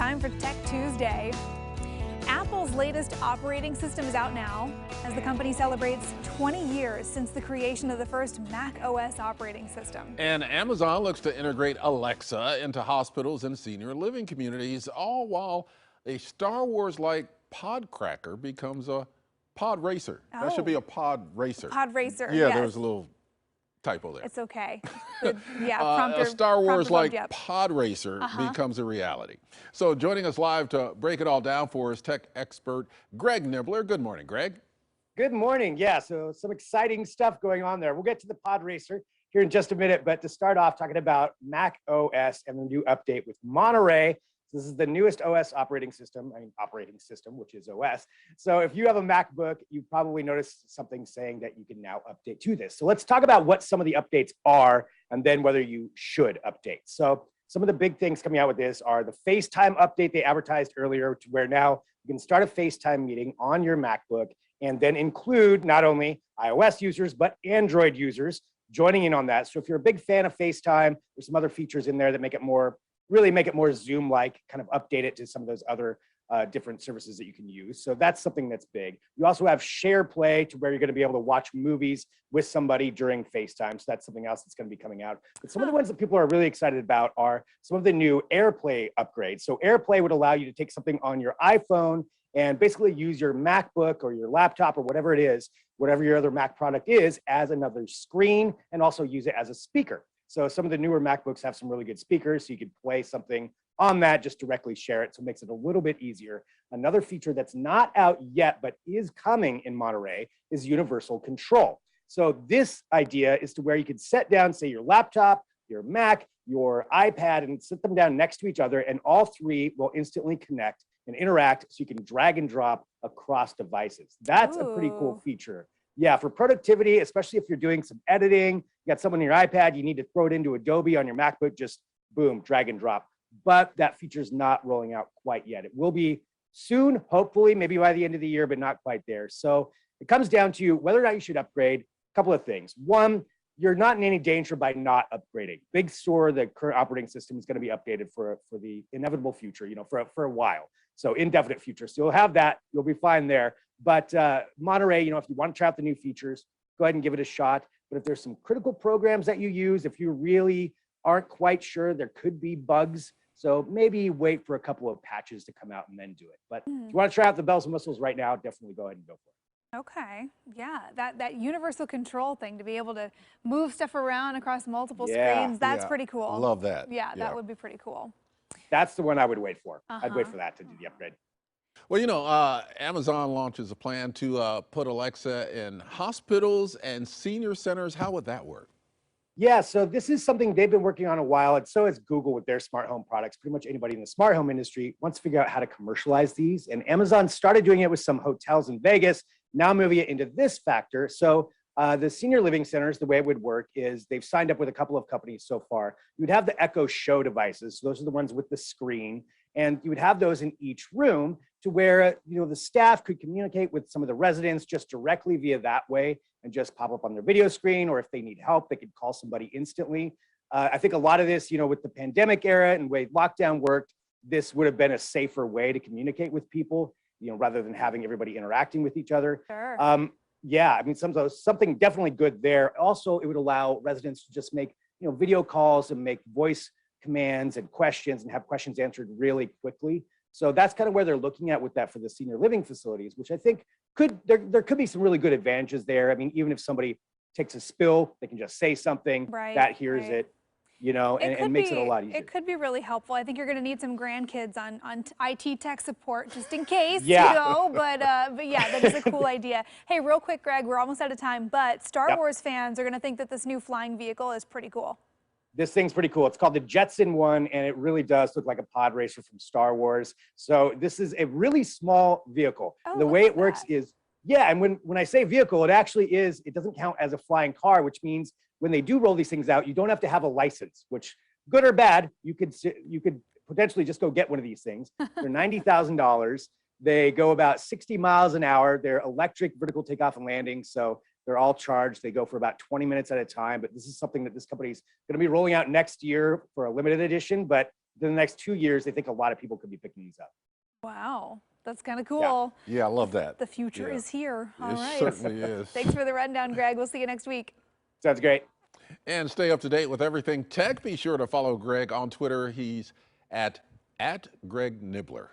time for Tech Tuesday. Apple's latest operating system is out now as the company celebrates 20 years since the creation of the first Mac OS operating system. And Amazon looks to integrate Alexa into hospitals and senior living communities, all while a Star Wars-like podcracker becomes a podracer. That should be a podracer. Podracer, yeah, yes. There was a little typo there. It's okay. Yeah, a Star Wars-like podracer becomes a reality. So joining us live to break it all down for us, tech expert Greg Nibbler. Good morning, Greg. Good morning. Yeah, so some exciting stuff going on there. We'll get to the podracer here in just a minute, but to start off talking about Mac OS and the new update with Monterey. This is the newest OS operating system, which is OS. So if you have a MacBook, you probably noticed something saying that you can now update to this. So let's talk about what some of the updates are and then whether you should update. So some of the big things coming out with this are the FaceTime update they advertised earlier, to where now you can start a FaceTime meeting on your MacBook and then include not only iOS users, but Android users joining in on that. So if you're a big fan of FaceTime, there's some other features in there that make it more Zoom-like, kind of update it to some of those other different services that you can use. So that's something that's big. You also have Airplay, to where you're going to be able to watch movies with somebody during FaceTime. So that's something else that's going to be coming out. But some of the ones that people are really excited about are some of the new Airplay upgrades. So Airplay would allow you to take something on your iPhone and basically use your MacBook or your laptop or whatever it is, whatever your other Mac product is, as another screen, and also use it as a speaker. So some of the newer MacBooks have some really good speakers, so you could play something on that, just directly share it. So it makes it a little bit easier. Another feature that's not out yet, but is coming in Monterey, is universal control. So this idea is to where you could set down, say, your laptop, your Mac, your iPad, and sit them down next to each other, and all three will instantly connect and interact, so you can drag and drop across devices. That's a pretty cool feature. Yeah, for productivity, especially if you're doing some editing, you got someone on your iPad, you need to throw it into Adobe on your MacBook, just boom, drag and drop. But that feature's not rolling out quite yet. It will be soon, hopefully, maybe by the end of the year, but not quite there. So it comes down to whether or not you should upgrade. A couple of things. One, you're not in any danger by not upgrading. Big Sur, the current operating system, is going to be updated for the inevitable future, for a while. So indefinite future. So you'll have that. You'll be fine there. But Monterey, if you want to try out the new features, go ahead and give it a shot. But if there's some critical programs that you use, if you really aren't quite sure, there could be bugs. So maybe wait for a couple of patches to come out and then do it. But if you want to try out the bells and whistles right now, definitely go ahead and go for it. Okay, yeah, that universal control thing, to be able to move stuff around across multiple screens, that's pretty cool. Love that. Yeah, that would be pretty cool. That's the one I would wait for. I'd wait for that to do the upgrade. Well, Amazon launches a plan to put Alexa in hospitals and senior centers. How would that work? Yeah, so this is something they've been working on a while, and so has Google with their smart home products. Pretty much anybody in the smart home industry wants to figure out how to commercialize these, and Amazon started doing it with some hotels in Vegas, now moving it into this factor. So the senior living centers, the way it would work is they've signed up with a couple of companies so far. You would have the Echo Show devices. So those are the ones with the screen, and you would have those in each room, to where the staff could communicate with some of the residents just directly via that way, and just pop up on their video screen, or if they need help, they could call somebody instantly. I think a lot of this, with the pandemic era and the way lockdown worked, this would have been a safer way to communicate with people, rather than having everybody interacting with each other. Sure. Yeah, I mean, something definitely good there. Also, it would allow residents to just make video calls and make voice commands and questions and have questions answered really quickly. So that's kind of where they're looking at with that for the senior living facilities, which I think there could be some really good advantages there. I mean, even if somebody takes a spill, they can just say something that hears it, and makes it a lot easier. It could be really helpful. I think you're going to need some grandkids on IT tech support, just in case, but yeah, that is a cool idea. Hey, real quick, Greg, we're almost out of time, but Star Wars fans are going to think that this new flying vehicle is pretty cool. This thing's pretty cool. It's called the Jetson One, and it really does look like a pod racer from Star Wars. So this is a really small vehicle. Oh, the way it works is, and when I say vehicle, it actually is, it doesn't count as a flying car, which means when they do roll these things out, you don't have to have a license, which, good or bad, you could potentially just go get one of these things. They're $90,000. They go about 60 miles an hour. They're electric vertical takeoff and landing. So they're all charged. They go for about 20 minutes at a time. But this is something that this company is going to be rolling out next year for a limited edition. But within the next 2 years, they think a lot of people could be picking these up. Wow, that's kind of cool. Yeah, I love that. The future is here. All It right. certainly is. Thanks for the rundown, Greg. We'll see you next week. Sounds great. And stay up to date with everything tech. Be sure to follow Greg on Twitter. He's at Greg Nibbler.